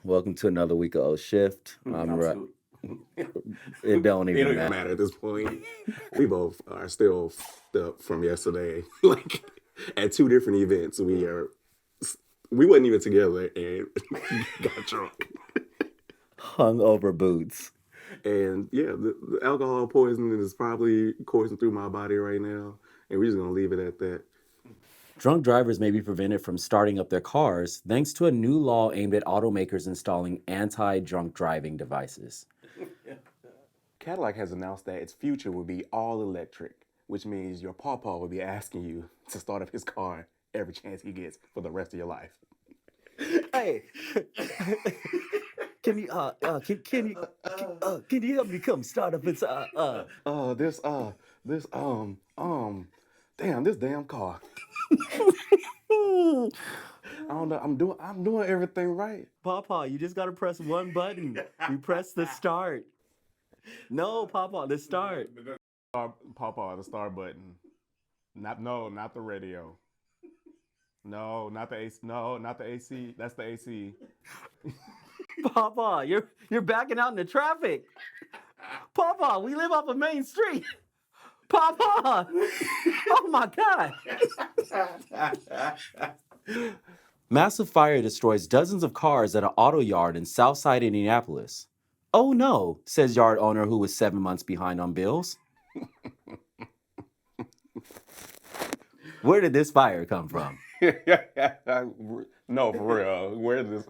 Welcome to another week of O Shift. I'm right. It don't It even don't even matter. matter at this point. We both are still fucked up from yesterday. Like at two different events, we wasn't even together and got drunk. Hungover boots. And yeah, the alcohol poisoning is probably coursing through my body right now, and we're just gonna leave it at that. Drunk drivers may be prevented from starting up their cars thanks to a new law aimed at automakers installing anti-drunk driving devices. Cadillac has announced that its future will be all electric, which means your pawpaw will be asking you to start up his car every chance he gets for the rest of your life. Hey, can you can you help me come start up its Damn, this damn car. I don't know. I'm doing everything right. Papa, you just gotta press one button. You press the start. No, Papa, the start. Pawpaw, the start button. Not the radio. No, not the AC. No, not the AC. That's the AC. Papa, you're backing out into traffic. Papa, we live off a main street. Papa! Oh my God! Massive fire destroys dozens of cars at an auto yard in Southside Indianapolis. Oh no, says yard owner who was 7 months behind on bills. Where did this fire come from? No, for real. Where did this?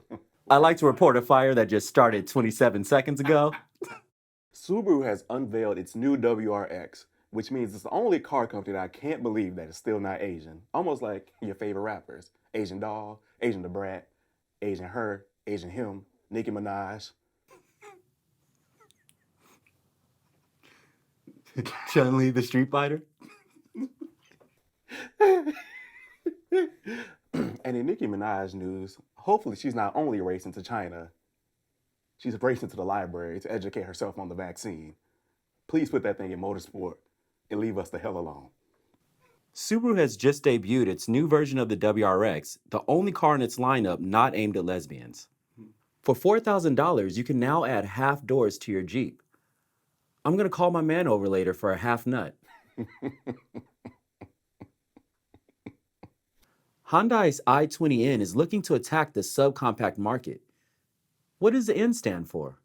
I like to report a fire that just started 27 seconds ago. Subaru has unveiled its new WRX, which means it's the only car company that I can't believe that is still not Asian. Almost like your favorite rappers: Asian Doll, Asian the Brat, Asian Her, Asian Him, Nicki Minaj. Chun-Li the Street Fighter? And in Nicki Minaj news, hopefully she's not only racing to China, she's racing to the library to educate herself on the vaccine. Please put that thing in motorsport and leave us the hell alone. Subaru has just debuted its new version of the WRX, the only car in its lineup not aimed at lesbians. For $4,000, you can now add half doors to your Jeep. I'm going to call my man over later for a half nut. Hyundai's i20N is looking to attack the subcompact market. What does the N stand for?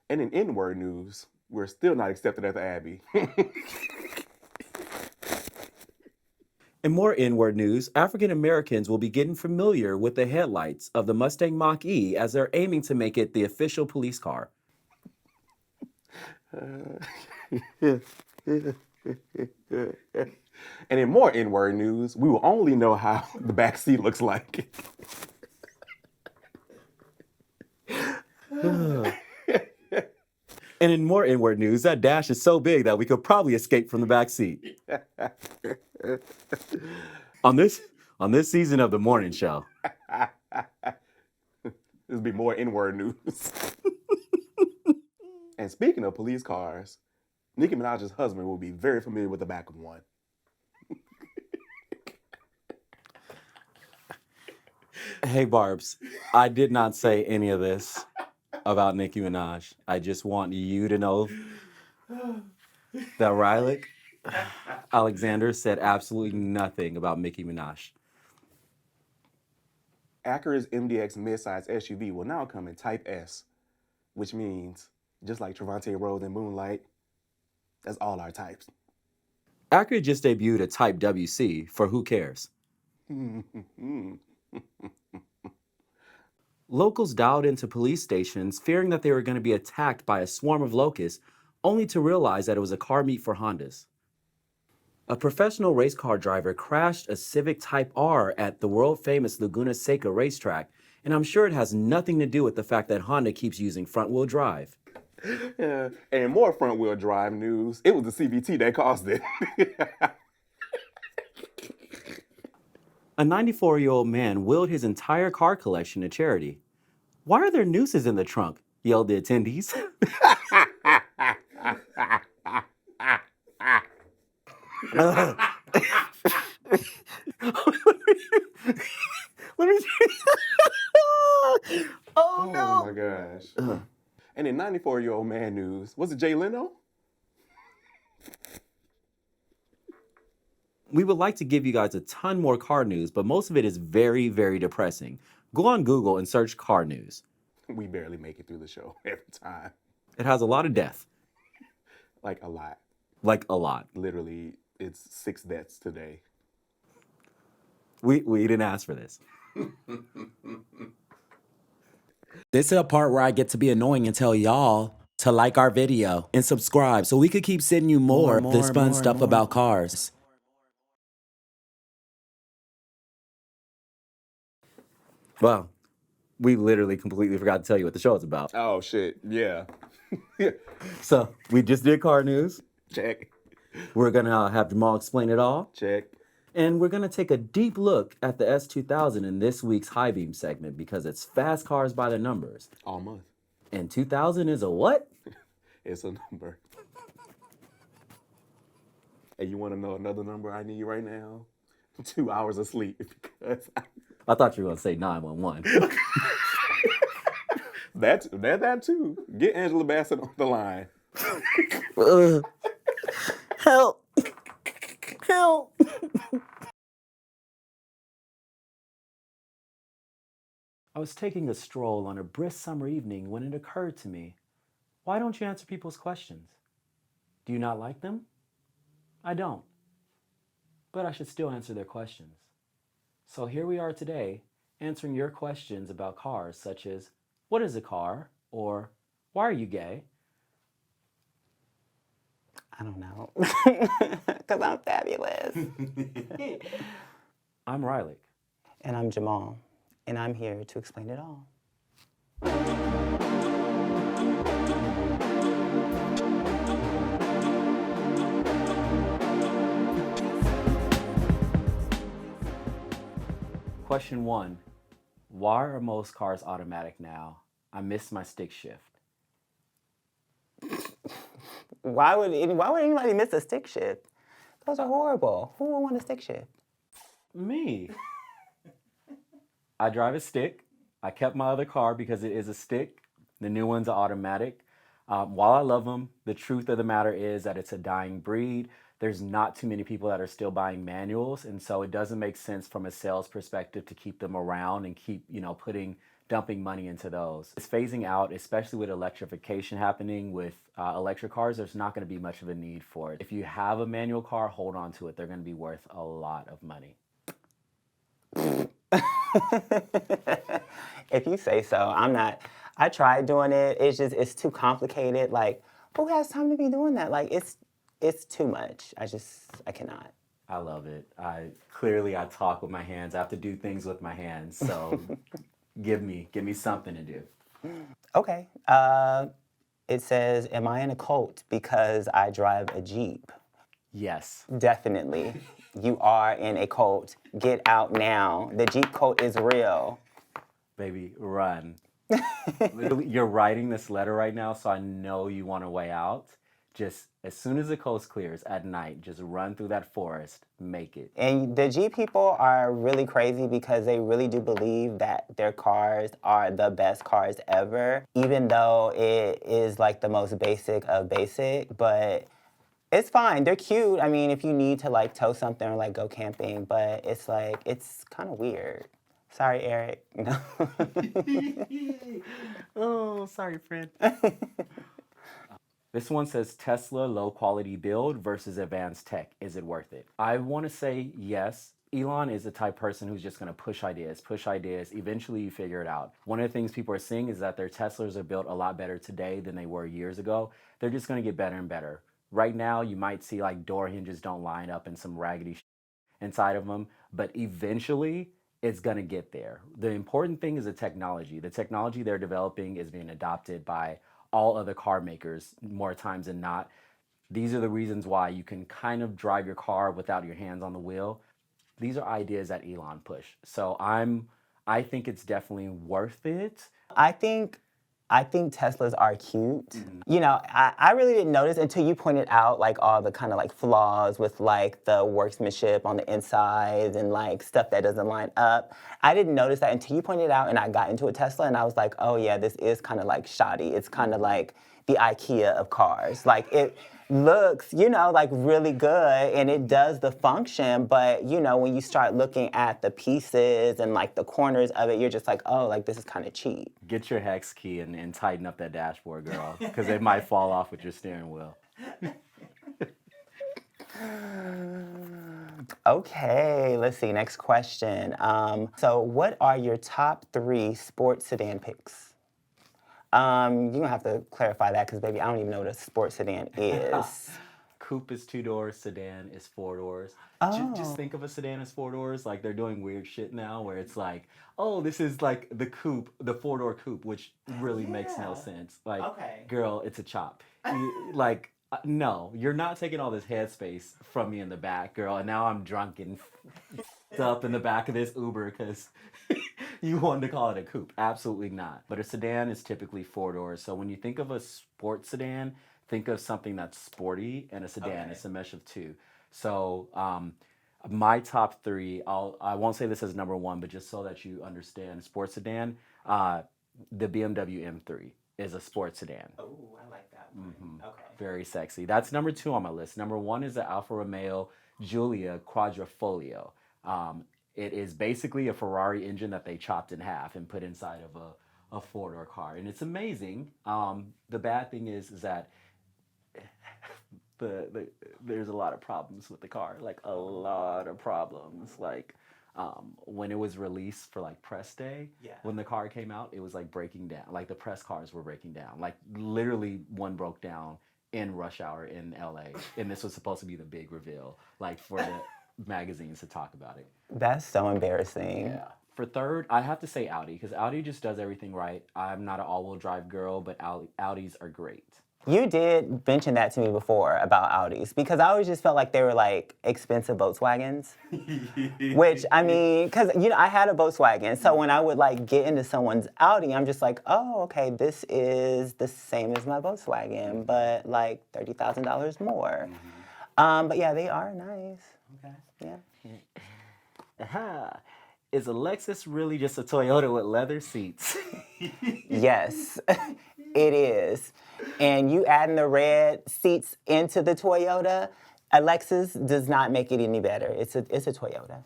And in N-word news, we're still not accepted at the Abbey. In more N-word news, African Americans will be getting familiar with the headlights of the Mustang Mach-E as they're aiming to make it the official police car. And in more N-word news, we will only know how the back seat looks like. And in more N-word news, that dash is so big that we could probably escape from the back seat. On this season of the morning show. There'll be more N-word news. And speaking of police cars, Nicki Minaj's husband will be very familiar with the back of one. Hey, Barbs, I did not say any of this about Nicki Minaj. I just want you to know that Riley Alexander said absolutely nothing about Nicki Minaj. Acura's MDX midsize SUV will now come in Type S, which means, just like Trevante Rhodes in Moonlight, that's all our types. Acura just debuted a Type WC for Who Cares. Locals dialed into police stations fearing that they were going to be attacked by a swarm of locusts, only to realize that it was a car meet for Hondas. A professional race car driver crashed a Civic Type R at the world-famous Laguna Seca racetrack, and I'm sure it has nothing to do with the fact that Honda keeps using front-wheel drive. Yeah. And more front-wheel drive news, it was the CVT that caused it. A 94-year-old man willed his entire car collection to charity. Why are there nooses in the trunk? Yelled the attendees. Let me see. Oh, Oh my no. gosh. And in 94-year-old man news, was it Jay Leno? We would like to give you guys a ton more car news, but most of it is very, very depressing. Go on Google and search car news. We barely make it through the show every time. It has a lot of death, Like a lot. like a lot. Literally, it's 6 deaths today. We didn't ask for this. This is a part where I get to be annoying and tell y'all to like our video and subscribe so we could keep sending you more of this fun stuff about cars. Well, we literally completely forgot to tell you what the show is about. Oh shit, yeah. So we just did car news. Check. We're gonna have Jamal explain it all. Check. And we're gonna take a deep look at the S2000 in this week's High Beam segment because it's fast cars by the numbers. All month. And 2000 is a what? It's a number. And you want to know another number I need right now? 2 hours of sleep because I thought you were gonna say 911. that too. Get Angela Bassett on the line. Help! Help! I was taking a stroll on a brisk summer evening when it occurred to me, why don't you answer people's questions? Do you not like them? I don't. But I should still answer their questions. So here we are today, answering your questions about cars, such as, what is a car? Or, why are you gay? I don't know. Because I'm fabulous. I'm Riley. And I'm Jamal. And I'm here to explain it all. Question 1. Why are most cars automatic now? I miss my stick shift. Why would anybody miss a stick shift? Those are horrible. Who would want a stick shift? Me. I drive a stick. I kept my other car because it is a stick. The new one's automatic. While I love them, the truth of the matter is that it's a dying breed. There's not too many people that are still buying manuals, and so it doesn't make sense from a sales perspective to keep them around and keep, dumping money into those. It's phasing out, especially with electrification happening with electric cars. There's not going to be much of a need for it. If you have a manual car, hold on to it. They're going to be worth a lot of money. If you say so. I tried doing it. It's too complicated. Like, who has time to be doing that? Like, it's too much. I cannot. I love it. I talk with my hands. I have to do things with my hands. So give me something to do. Okay. It says, am I in a cult because I drive a Jeep? Yes. Definitely. You are in a cult. Get out now. The Jeep cult is real. Baby, run. Literally, you're writing this letter right now, so I know you want a way out. Just as soon as the coast clears at night, just run through that forest, make it. And the Jeep people are really crazy because they really do believe that their cars are the best cars ever, even though it is like the most basic of basic, but it's fine. They're cute. I mean, if you need to like tow something or like go camping, but it's like, it's kind of weird. Sorry, Eric. No. Oh, sorry, friend. This one says Tesla low quality build versus advanced tech. Is it worth it? I want to say yes. Elon is the type person who's just going to push ideas. Eventually you figure it out. One of the things people are seeing is that their Teslas are built a lot better today than they were years ago. They're just going to get better and better. Right now, you might see like door hinges don't line up and some raggedy inside of them, but eventually it's going to get there. The important thing is the technology. The technology they're developing is being adopted by all other car makers more times than not. These are the reasons why you can kind of drive your car without your hands on the wheel. These are ideas that Elon pushed. So I think it's definitely worth it. I think I think Teslas are cute. You know, I really didn't notice until you pointed out like all the kind of like flaws with like the workmanship on the inside and like stuff that doesn't line up. I didn't notice that until you pointed it out and I got into a Tesla and I was like, oh yeah, this is kind of like shoddy. It's kind of like the IKEA of cars. Like it looks, you know, like really good and it does the function, but you know, when you start looking at the pieces and like the corners of it, you're just like, oh, like this is kind of cheap. Get your hex key and tighten up that dashboard, girl, because it might fall off with your steering wheel. Okay, let's see, next question. So what are your top 3 sports sedan picks? You're gonna have to clarify that because baby, I don't even know what a sports sedan is. Coupe is 2 doors, sedan is 4 doors. Just think of a sedan as 4 doors. Like they're doing weird shit now where it's like, oh, this is like the coupe, the 4-door coupe, which really makes no sense. Like, Okay. girl, it's a chop. Like, no, you're not taking all this headspace from me in the back, girl. And now I'm drunk and up in the back of this Uber because you wanted to call it a coupe. Absolutely not. But a sedan is typically 4 doors. So when you think of a sports sedan, think of something that's sporty, and a sedan is a mesh of 2. So my top 3, I won't say this as number 1, but just so that you understand, sports sedan, the BMW M3 is a sports sedan. Oh, I like that one. Okay. Very sexy. That's number 2 on my list. Number 1 is the Alfa Romeo Giulia Quadrifoglio. It is basically a Ferrari engine that they chopped in half and put inside of a 4-door car, and it's amazing. The bad thing is that there's a lot of problems with the car, like a lot of problems. Like when it was released for like press day, when the car came out, it was like breaking down. Like the press cars were breaking down. Like literally one broke down in rush hour in LA, and this was supposed to be the big reveal, like for the magazines to talk about it. That's so embarrassing. Yeah. For third, I have to say Audi, because Audi just does everything right. I'm not an all-wheel drive girl, but Audis are great. You did mention that to me before about Audis because I always just felt like they were like expensive Volkswagens. Which, I mean, because, you know, I had a Volkswagen. So when I would like get into someone's Audi, I'm just like, oh, okay, this is the same as my Volkswagen, but like $30,000 more. But yeah, they are nice. Okay. Yeah. Is a Lexus really just a Toyota with leather seats? Yes, it is. And you adding the red seats into the Toyota, a Lexus does not make it any better. It's a Toyota.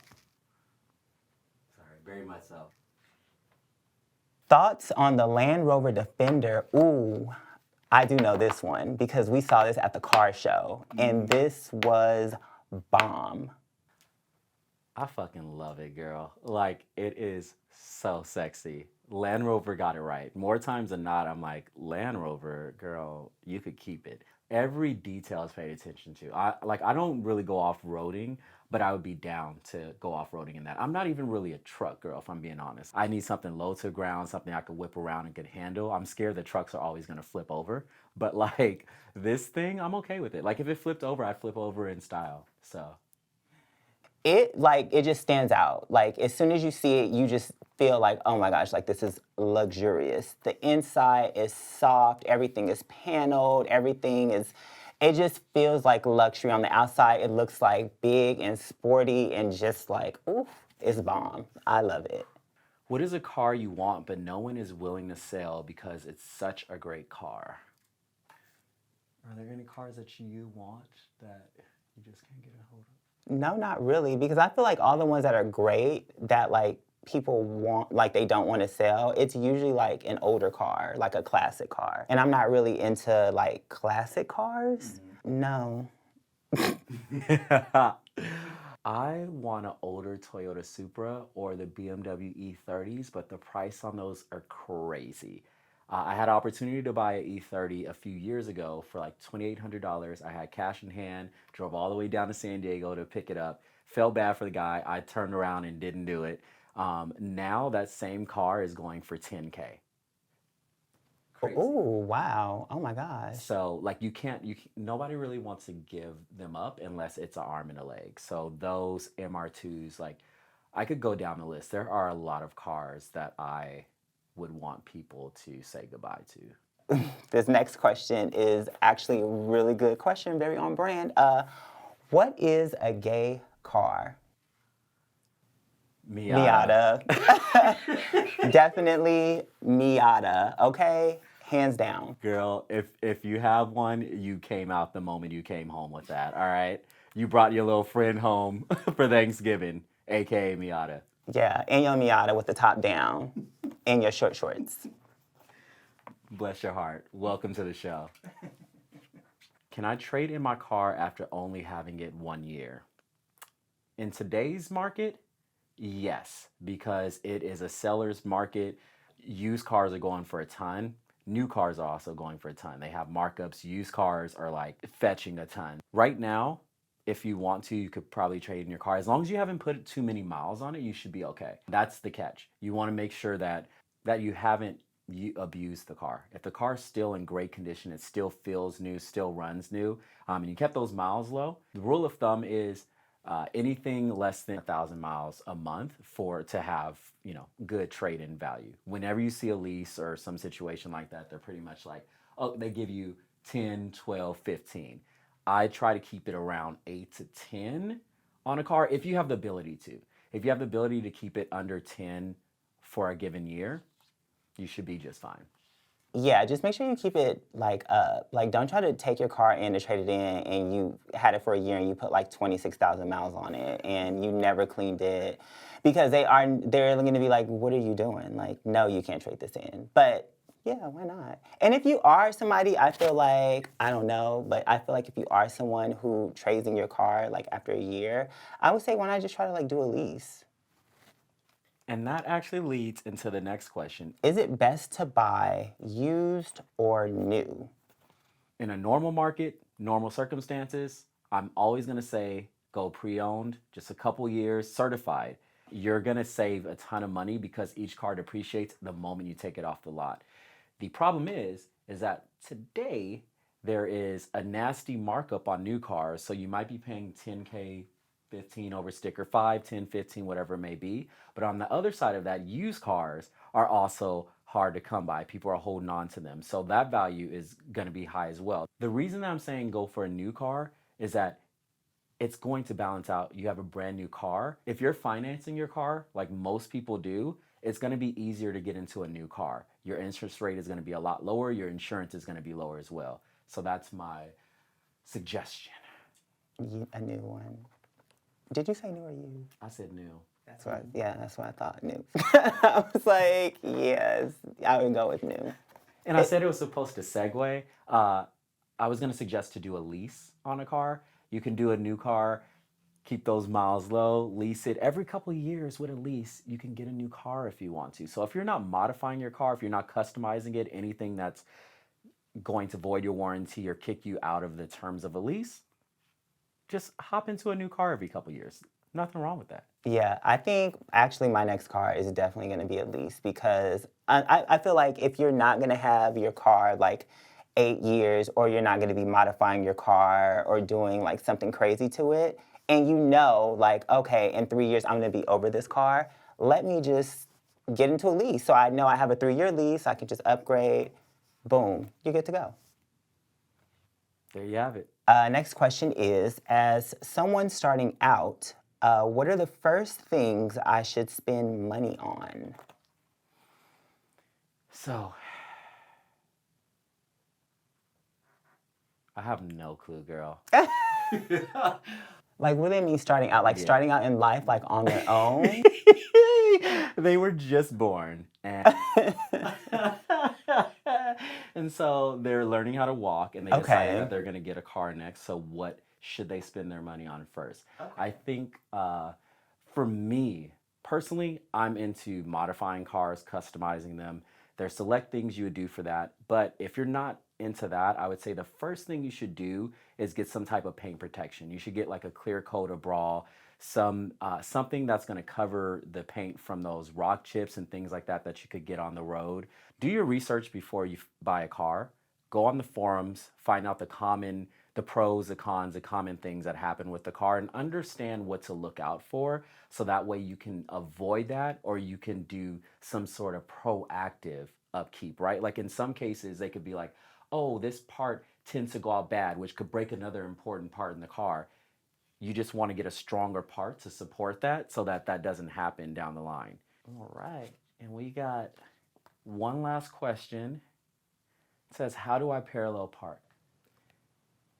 Sorry, very much so. Thoughts on the Land Rover Defender? Ooh, I do know this one because we saw this at the car show, and this was bomb. I fucking love it, girl. Like, it is so sexy. Land Rover got it right. More times than not, I'm like, Land Rover, girl, you could keep it. Every detail is paid attention to. I don't really go off-roading, but I would be down to go off-roading in that. I'm not even really a truck girl, if I'm being honest. I need something low to the ground, something I could whip around and could handle. I'm scared that trucks are always gonna flip over, but like this thing, I'm okay with it. Like if it flipped over, I'd flip over in style, so. It just stands out. Like as soon as you see it, you just feel like, oh my gosh, like this is luxurious. The inside is soft, everything is paneled, it just feels like luxury. On the outside, it looks like big and sporty and just like, oof, it's bomb. I love it. What is a car you want but no one is willing to sell because it's such a great car? Are there any cars that you want that you just can't get a hold of? No, not really, because I feel like all the ones that are great that like people want, like they don't want to sell, it's usually like an older car, like a classic car. And I'm not really into like classic cars. No. I want an older Toyota Supra or the BMW E30s, but the price on those are crazy. I had an opportunity to buy an E30 a few years ago for like $2,800. I had cash in hand, drove all the way down to San Diego to pick it up. Felt bad for the guy. I turned around and didn't do it. Now that same car is going for $10K. Crazy. Oh, wow. Oh my gosh. So like nobody really wants to give them up unless it's an arm and a leg. So those MR2s, like I could go down the list. There are a lot of cars that I would want people to say goodbye to? This next question is actually a really good question, very on brand. What is a gay car? Miata. Miata. Definitely Miata, okay? Hands down. Girl, if you have one, you came out the moment you came home with that, all right? You brought your little friend home for Thanksgiving, aka Miata. Yeah, and your Miata with the top down and your short shorts. Bless your heart. Welcome to the show. Can I trade in my car after only having it 1 year? In today's market, yes, because it is a seller's market. Used cars are going for a ton. New cars are also going for a ton. They have markups. Used cars are like fetching a ton. Right now, if you want to, you could probably trade in your car. As long as you haven't put too many miles on it, you should be okay. That's the catch. You want to make sure that you haven't abused the car. If the car's still in great condition, it still feels new, still runs new, and you kept those miles low, the rule of thumb is anything less than 1,000 miles a month to have good trade-in value. Whenever you see a lease or some situation like that, they're pretty much like, oh, they give you 10, 12, 15. I try to keep it around 8 to 10 on a car if you have the ability to. If you have the ability to keep it under 10 for a given year, you should be just fine. Yeah, just make sure you keep it like up. Like, don't try to take your car in to trade it in and you had it for a year and you put like 26,000 miles on it and you never cleaned it, because they're going to be like, what are you doing? Like, no, you can't trade this in. But yeah, why not? And if you are somebody, I feel like, I don't know, but I feel like if you are someone who trades in your car like after a year, I would say why not just try to like do a lease? And that actually leads into the next question. Is it best to buy used or new? In a normal market, normal circumstances, I'm always going to say go pre-owned, just a couple years, certified. You're going to save a ton of money because each car depreciates the moment you take it off the lot. The problem is that today there is a nasty markup on new cars, so you might be paying 10K, 15 over sticker, 5, 10, 15, whatever it may be. But on the other side of that, used cars are also hard to come by. People are holding on to them. So that value is going to be high as well. The reason that I'm saying go for a new car is that it's going to balance out. You have a brand new car. If you're financing your car, like most people do, it's going to be easier to get into a new car. Your interest rate is going to be a lot lower. Your insurance is going to be lower as well. So that's my suggestion. A new one. Did you say new or used? I said new. That's what I thought, new. I was like, yes, I would go with new. And I said it was supposed to segue. I was going to suggest to do a lease on a car. You can do a new car, keep those miles low, lease it. Every couple of years with a lease, you can get a new car if you want to. So if you're not modifying your car, if you're not customizing it, anything that's going to void your warranty or kick you out of the terms of a lease, just hop into a new car every couple of years. Nothing wrong with that. Yeah, I think actually my next car is definitely going to be a lease, because I feel like if you're not going to have your car like 8 years, or you're not going to be modifying your car or doing like something crazy to it, and you know like, okay, in 3 years I'm going to be over this car, let me just get into a lease. So I know I have a 3-year lease, I can just upgrade, boom, you're good to go. There you have it. Next question is, as someone starting out, what are the first things I should spend money on? So, I have no clue, girl. Like, what do they mean starting out? Like, starting out in life, like, on their own? They were just born. And, and so they're learning how to walk, and they decided that they're going to get a car next. So what should they spend their money on first? Okay. I think for me, personally, I'm into modifying cars, customizing them. There's select things you would do for that. But if you're not into that, I would say the first thing you should do is get some type of paint protection. You should get like a clear coat of brawl, something that's going to cover the paint from those rock chips and things like that that you could get on the road. Do your research before you buy a car. Go on the forums, find out the common the pros, the cons, the common things that happen with the car, and understand what to look out for so that way you can avoid that or you can do some sort of proactive upkeep, right? Like in some cases, they could be like, oh, this part tends to go out bad, which could break another important part in the car. You just want to get a stronger part to support that so that that doesn't happen down the line. All right. And we got one last question. It says, how do I parallel park?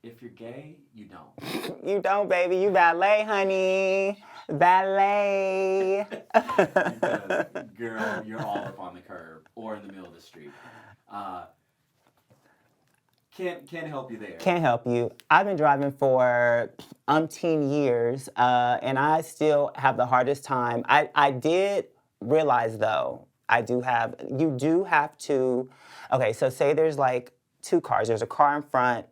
If you're gay, you don't. You don't, baby. You valet, honey. Valet. Because, girl, you're all up on the curb or in the middle of the street. Can't help you there. Can't help you. I've been driving for umpteen years, and I still have the hardest time. I did realize, though, you do have to, okay, so say there's like two cars. There's a car in front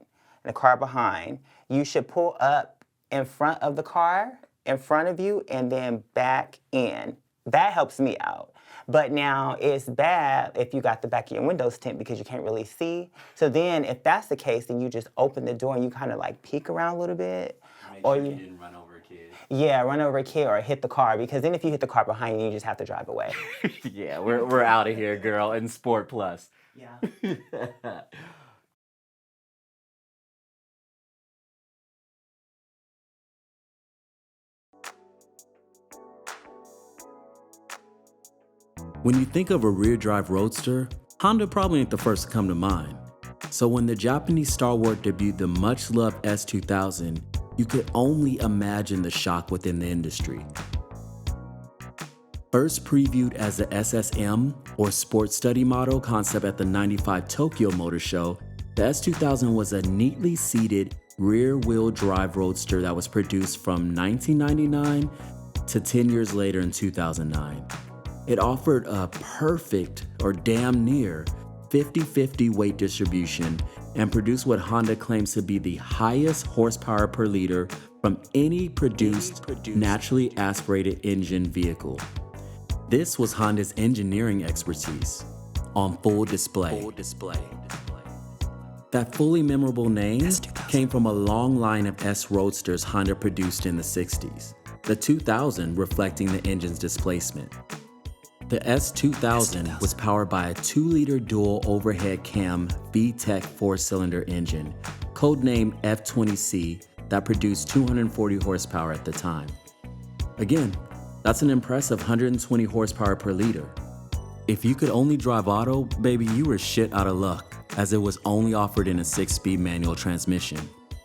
and a car behind. You should pull up in front of the car, in front of you, and then back in. That helps me out. But now it's bad if you got the back of your windows tint because you can't really see. So then if that's the case, then you just open the door and you kind of like peek around a little bit. Make or sure you you didn't run over a kid. Yeah, run over a kid or hit the car, because then if you hit the car behind you, you just have to drive away. Yeah, we're out of here, girl, in Sport Plus. Yeah. When you think of a rear-drive roadster, Honda probably ain't the first to come to mind. So when the Japanese stalwart debuted the much-loved S2000, you could only imagine the shock within the industry. First previewed as the SSM, or Sports Study Model concept at the '95 Tokyo Motor Show, the S2000 was a neatly seated rear-wheel drive roadster that was produced from 1999 to 10 years later in 2009. It offered a perfect, or damn near, 50-50 weight distribution and produced what Honda claims to be the highest horsepower per liter from any produced naturally aspirated engine vehicle. This was Honda's engineering expertise on full display. That fully memorable name came from a long line of S Roadsters Honda produced in the 60s, the 2000 reflecting the engine's displacement. The S2000 was powered by a 2-liter dual overhead cam VTEC 4-cylinder engine, codenamed F20C, that produced 240 horsepower at the time. Again, that's an impressive 120 horsepower per liter. If you could only drive auto, baby, you were shit out of luck, as it was only offered in a 6-speed manual transmission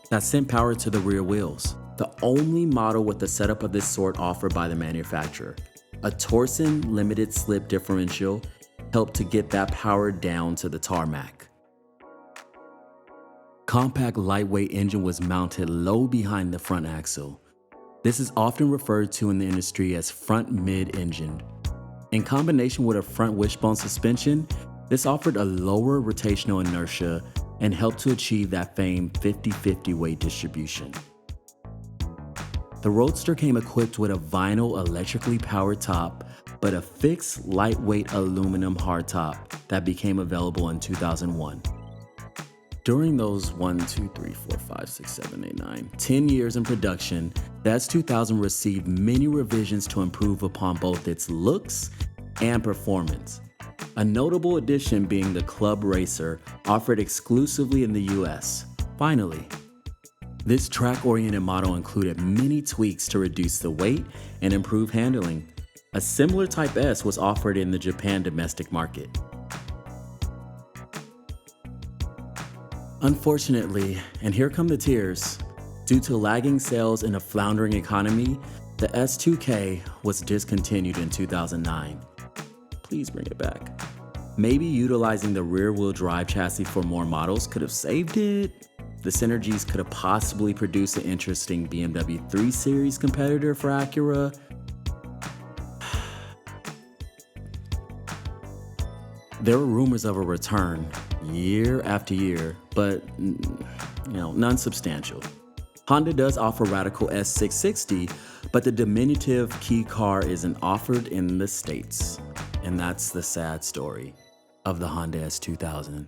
that sent power to the rear wheels, the only model with a setup of this sort offered by the manufacturer. A Torsen limited slip differential helped to get that power down to the tarmac. Compact lightweight engine was mounted low behind the front axle. This is often referred to in the industry as front mid-engine. In combination with a front wishbone suspension, this offered a lower rotational inertia and helped to achieve that famed 50-50 weight distribution. The Roadster came equipped with a vinyl electrically powered top, but a fixed lightweight aluminum hardtop that became available in 2001. During those 10 years in production, the S2000 received many revisions to improve upon both its looks and performance. A notable addition being the Club Racer, offered exclusively in the US. Finally, this track-oriented model included many tweaks to reduce the weight and improve handling. A similar Type S was offered in the Japan domestic market. Unfortunately, and here come the tears, due to lagging sales and a floundering economy, the S2K was discontinued in 2009. Please bring it back. Maybe utilizing the rear-wheel drive chassis for more models could have saved it. The synergies could have possibly produced an interesting BMW 3 Series competitor for Acura. There were rumors of a return year after year, but none substantial. Honda does offer Radical S660, but the diminutive key car isn't offered in the States. And that's the sad story of the Honda S2000.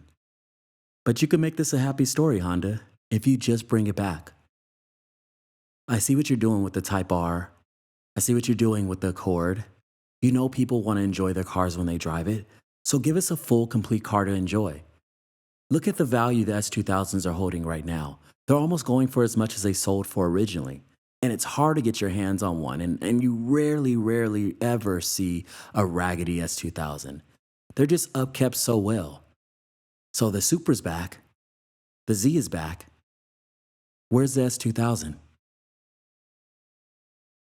But you can make this a happy story, Honda. if you just bring it back. I see what you're doing with the Type R. I see what you're doing with the Accord. You know people want to enjoy their cars when they drive it, so give us a full, complete car to enjoy. Look at the value the S2000s are holding right now. They're almost going for as much as they sold for originally. And it's hard to get your hands on one, and you rarely ever see a raggedy S2000. They're just upkept so well. So the Supra's back, the Z is back. Where's the S2000?